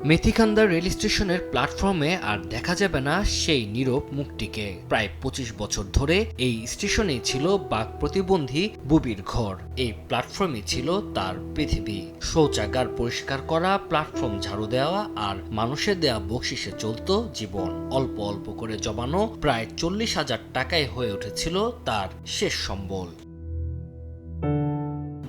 Methikanda rail স্টেশনের প্ল্যাটফর্মে আর দেখা যাবে না সেই নীরব মুখটিকে। প্রায় ২৫ বছর ধরে এই স্টেশনেই ছিল বাক প্রতিবন্ধী বুবির ঘর। এই প্ল্যাটফর্মে ছিল তার পৃথিবী। শৌচাগার পরিষ্কার করা, প্ল্যাটফর্ম ঝাড়ু দেওয়া আর মানুষের দেয়া বকশিসে চলত জীবন। অল্প অল্প করে জমানো প্রায় ৪০,০০০ টাকায় হয়ে উঠেছিল তার শেষ সম্বল।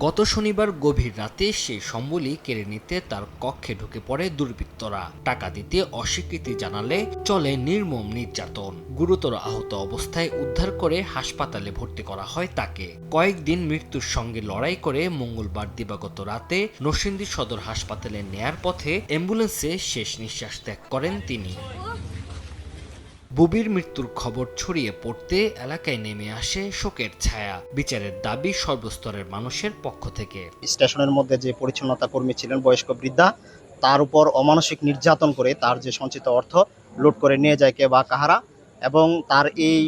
গত শনিবার গভীর রাতে সেই সম্বলই কেড়ে নিতে তার কক্ষে ঢুকে পড়ে দুর্বৃত্তরা। টাকা দিতে অস্বীকৃতি জানালে চলে নির্মম নির্যাতন। গুরুতর আহত অবস্থায় উদ্ধার করে হাসপাতালে ভর্তি করা হয় তাকে। কয়েকদিন মৃত্যুর সঙ্গে লড়াই করে মঙ্গলবার দিবাগত রাতে নরসিংদী সদর হাসপাতালে নেয়ার পথে অ্যাম্বুলেন্সে শেষ নিঃশ্বাস ত্যাগ করেন তিনি। বুবির মৃত্যুর খবর ছড়িয়ে পড়তে এলাকায় নেমে আসে শোকের ছায়া। বিচারের দাবি সর্বস্তরের মানুষের পক্ষ থেকে। স্টেশনের মধ্যে যে পরিচ্ছন্নতা কর্মী ছিলেন বয়স্ক বৃদ্ধা, তার উপর অমানসিক নির্যাতন করে তার যে সঞ্চিত অর্থ লুট করে নিয়ে যায় কে বা কাহারা, এবং তার এই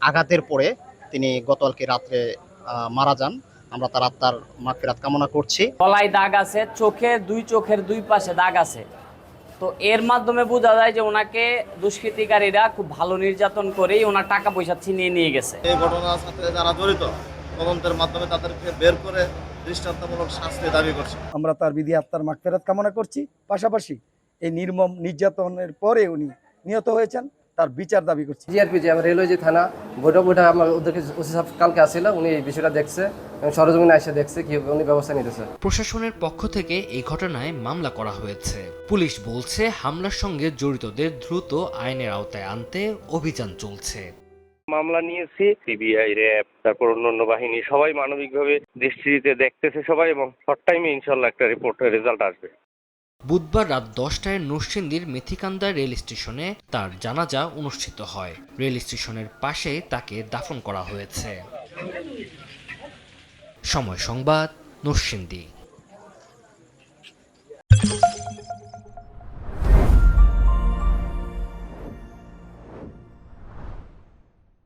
আঘাতের পরে তিনি গতকালকে রাত্রে মারা যান। আমরা তার আত্মার মাগফিরাত কামনা করছি। গলায় দাগ আছে, চোখের দুই পাশে দাগ আছে। তো এর মাধ্যমে বোঝা যায় যে ওনাকে দুষ্কৃতিকারীরা খুব ভালো নির্যাতন করেই ওনার টাকা পয়সা ছিনিয়ে নিয়ে গেছে। এই ঘটনার সাথে যারা জড়িত তদন্তের মাধ্যমে তাদেরকে বের করে দৃষ্টান্তমূলক শাস্তি দাবি করছি। আমরা তার বিধি আত্মার মাগফিরাত কামনা করছি। পাশাপাশি এই নির্মম নির্যাতনের পরে উনি নিহত হয়েছেন, তার বিচার দাবি করছি। জিআরপি যে রেলওয়ে যে থানা বৈঠক আমার ওদেরকে ওসি সাহেব কালকে আসছিল, উনি এই বিষয়টা দেখছে এবং সরজমিনে এসে দেখছে কি উনি ব্যবস্থা নিতেছে। প্রশাসনের পক্ষ থেকে এই ঘটনায় মামলা করা হয়েছে। পুলিশ বলছে হামলার সঙ্গে জড়িতদের দ্রুত আইনের আওতায় আনতে অভিযান চলছে। মামলা নিয়েছি, সিবিআই, র্যাব, তারপর অন্যান্য বাহিনী সবাই মানবিকভাবে দৃষ্টিতে দেখতেছে সবাই, এবং শর্ট টাইমে ইনশাল্লাহ একটা রিপোর্টের রেজাল্ট আসবে। বুধবার রাত ১০টায় নরসিংদীর মেথিকান্দা রেল স্টেশনে তার জানাজা অনুষ্ঠিত হয়। রেল স্টেশনের পাশে তাকে দাফন করা হয়েছে। সময় সংবাদ, নরসিংদী।